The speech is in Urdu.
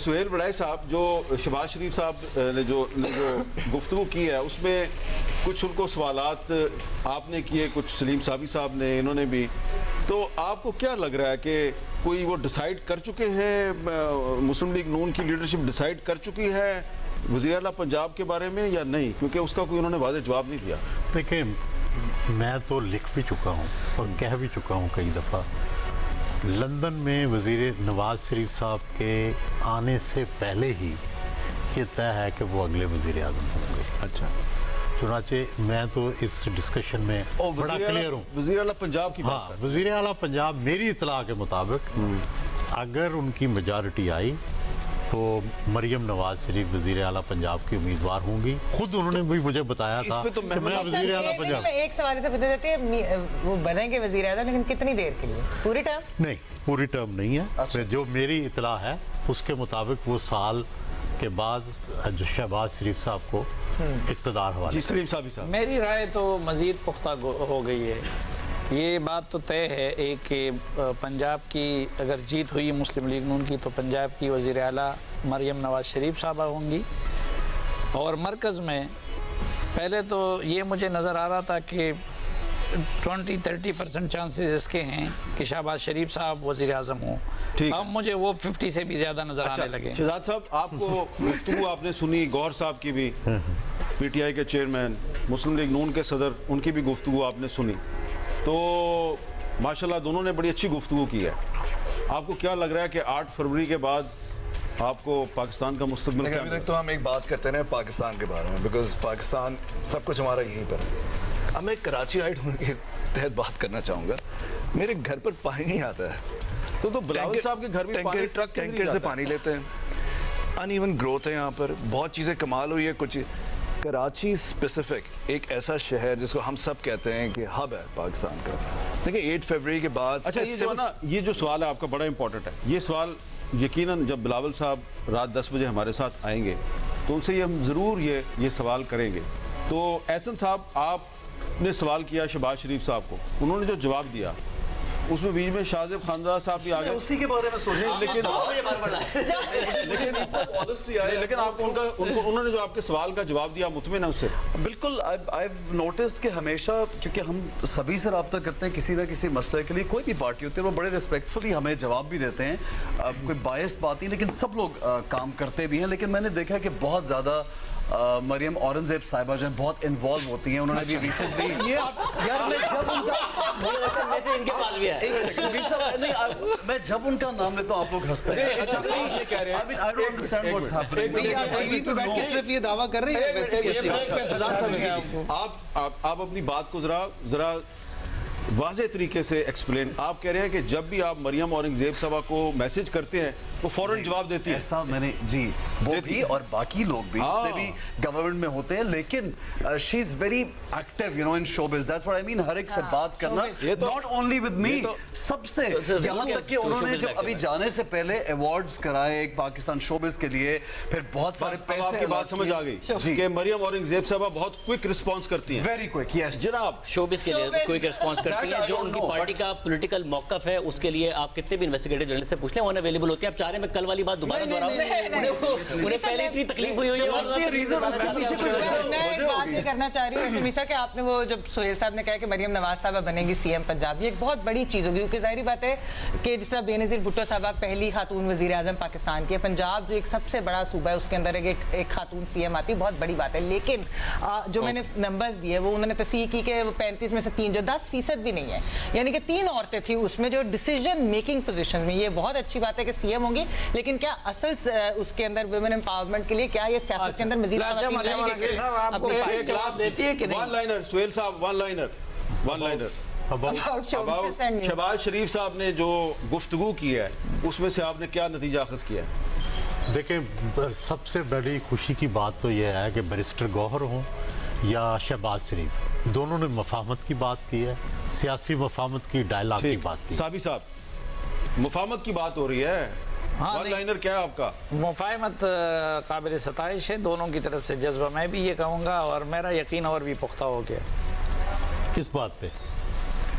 سہیل بڑائی صاحب جو شہباز شریف صاحب نے جو گفتگو کی ہے اس میں کچھ ان کو سوالات آپ نے کیے, کچھ سلیم صابی صاحب نے, انہوں نے بھی, تو آپ کو کیا لگ رہا ہے کہ کوئی وہ ڈیسائیڈ کر چکے ہیں, مسلم لیگ نون کی لیڈرشپ ڈیسائیڈ کر چکی ہے وزیر اعلیٰ پنجاب کے بارے میں یا نہیں, کیونکہ اس کا کوئی انہوں نے واضح جواب نہیں دیا؟ دیکھیں میں تو لکھ بھی چکا ہوں اور کہہ بھی چکا ہوں کئی دفعہ, لندن میں وزیر نواز شریف صاحب کے آنے سے پہلے ہی یہ طے ہے کہ وہ اگلے وزیر اعظم ہوں گے. اچھا, چنانچہ میں تو اس ڈسکشن میں بڑا کلیئر ہوں. وزیر اعلیٰ پنجاب کی ہاں, وزیر اعلیٰ پنجاب میری اطلاع کے مطابق اگر ان کی میجارٹی آئی تو مریم نواز شریف وزیر اعلیٰ پنجاب کی امیدوار ہوں گی. خود انہوں نے بھی مجھے بتایا تھا کہ میں وزیر اعلیٰ پنجاب. ایک سوال سے پوچھ دیتے ہیں وہ بنیں گے وزیر اعظم, لیکن کتنی دیر کے لیے؟ پوری ٹرم؟ نہیں, پوری ٹرم نہیں ہے. جو میری اطلاع ہے اس کے مطابق وہ سال کے بعد جو شہباز شریف صاحب کو اقتدار حوالے. جی سلیم صاحب صاحب, میری رائے تو مزید پختہ ہو گئی ہے. یہ بات تو طے ہے ایک کہ پنجاب کی اگر جیت ہوئی مسلم لیگ نون کی تو پنجاب کی وزیر اعلیٰ مریم نواز شریف صاحبہ ہوں گی, اور مرکز میں پہلے تو یہ مجھے نظر آ رہا تھا کہ 20-30% چانسز اس کے ہیں کہ شہباز شریف صاحب وزیر اعظم ہوں. اب مجھے وہ 50 سے بھی زیادہ نظر آنے لگے. شہزاد صاحب آپ کو گفتگو آپ نے سنی, گوہر صاحب کی بھی, پی ٹی آئی کے چیئرمین, مسلم لیگ نون کے صدر, ان کی بھی گفتگو آپ نے سنی, تو ماشاءاللہ دونوں نے بڑی اچھی گفتگو کی ہے. آپ کو کیا لگ رہا ہے کہ 8 فروری کے بعد آپ کو پاکستان کا مستقبل کیا؟ ابھی تک تو ہم ایک بات کرتے ہیں پاکستان کے بارے میں, بیکاز پاکستان سب کچھ ہمارا یہیں پر ہے. اب میں کراچی ہائٹ ہونے کے تحت بات کرنا چاہوں گا. میرے گھر پر پانی نہیں آتا ہے, تو بلاول صاحب کے گھر بھی پانی ٹرک ٹینکر سے پانی لیتے ہیں. ان ایون گروتھ ہے یہاں پر, بہت چیزیں کمال ہوئی ہے. کچھ کراچی اسپیسیفک ایک ایسا شہر جس کو ہم سب کہتے ہیں کہ ہب ہے پاکستان کا. دیکھیں 8 فروری کے بعد. اچھا یہ جو سوال ہے آپ کا بڑا امپورٹنٹ ہے. یہ سوال یقیناً جب بلاول صاحب رات 10 بجے ہمارے ساتھ آئیں گے تو ان سے یہ ہم ضرور یہ سوال کریں گے. تو احسن صاحب آپ نے سوال کیا شہباز شریف صاحب کو, انہوں نے جو جواب دیا اس میں بیچ میں شاہزیب خانزادہ صاحب بھی آ گئے. اسی کے بارے میں سوچیں, لیکن آپ انہوں نے جو آپ کے سوال کا جواب دیا مطمئن ہے اس سے؟ بالکل. I've noticed کہ ہمیشہ کیونکہ ہم سبھی سے رابطہ کرتے ہیں کسی نہ کسی مسئلے کے لیے, کوئی بھی پارٹی ہوتی ہے وہ بڑے ریسپیکٹفلی ہمیں جواب بھی دیتے ہیں, کوئی باعث بات نہیں, لیکن سب لوگ کام کرتے بھی ہیں. لیکن میں نے دیکھا کہ بہت زیادہ مریم اورنگزیب صاحبہ جو ہیں بہت انوالو ہوتی ہیں. انہوں نے بھی ریسنٹلی میں جب ان کا نام لیتا ہوں آپ لوگ ہنستے ہیں. صرف یہ دعویٰ کر رہے ہیں. آپ اپنی بات کو ذرا واضح طریقے سے ایکسپلین. آپ کہہ رہے ہیں کہ جب بھی آپ مریم اورنگزیب صاحبہ کو میسج کرتے ہیں وہ فوراً جواب دیتی ہے. ایسا میں نے جی وہ بھی اور باقی لوگ بھی جتنے بھی گورنمنٹ میں ہوتے ہیں, لیکن she is very active you know in showbiz. That's what I mean. ہر ایک سے بات کرنا, ناٹ اونلی ود می, سب سے. یہاں تک کہ انہوں نے جب ابھی جانے سے پہلے ایوارڈز کرائے ایک پاکستان شوبز کے لیے, پھر بہت سارے پیسے. آپ کی بات سمجھ آ گئی کہ مریم اورنگزیب صاحبہ بہت کوئک رسپانس کرتی ہیں. Very quick. یس جناب, شوبز کے لیے کوئک رسپانس کرتی ہیں. جو ان کی پارٹی کا پولیٹیکل موقف ہے اس کے لیے آپ کتنے بھی انویسٹیگیٹو جرنلسٹ سے پوچھ لیں, وہ اویلیبل ہوتی ہیں. آپ چاہ رہے ہیں میں کل والی بات دوبارہ دہراؤں, انہیں پہلے اتنی تکلیف ہوئی ہے. میں بات یہ کرنا چاہ رہی ہوں سمیسا کہ آپ نے وہ جب سہیل صاحب نے کہا کہ مریم نواز صاحبہ بنے گی سی ایم پنجاب, یہ ایک بہت بڑی چیز ہوگی, کیونکہ ظاہری بات ہے کہ جس طرح بے نظیر بھٹو صاحبہ پہلی خاتون وزیر اعظم پاکستان کی ہے, پنجاب جو ایک سب سے بڑا صوبہ ہے اس کے اندر ایک خاتون سی ایم آتی, بہت بڑی بات ہے. لیکن جو میں نے نمبرز دیے وہ انہوں نے تصحیح کی کہ 35 میں سے 3 جو 10% بھی نہیں ہے, یعنی کہ 3 عورتیں تھیں اس میں جو ڈیسیژن میکنگ پوزیشن میں. یہ بہت اچھی بات ہے کہ سی ایم ہوں گی, لیکن کیا اصل اس کے اندر ویمن امپاورمنٹ کے لیے کیا یہ سیاست کے اندر مزید سہیل صاحب ون لائنر شہباز شریف صاحب نے جو گفتگو کی ہے اس میں سے آپ نے کیا نتیجہ اخذ کیا ہے؟ دیکھیں سب سے بڑی خوشی کی بات تو یہ ہے کہ بیرسٹر گوہر ہوں یا شہباز شریف, دونوں نے مفاہمت کی بات کی ہے, سیاسی مفاہمت کی, ڈائلاگ کی بات کی. صابی صاحب مفاہمت کی بات ہو رہی ہے, ون لائنر کیا ہے آپ کا؟ مفاہمت قابل ستائش ہے دونوں کی طرف سے جذبہ, میں بھی یہ کہوں گا, اور میرا یقین اور بھی پختہ ہو گیا. کس بات پہ؟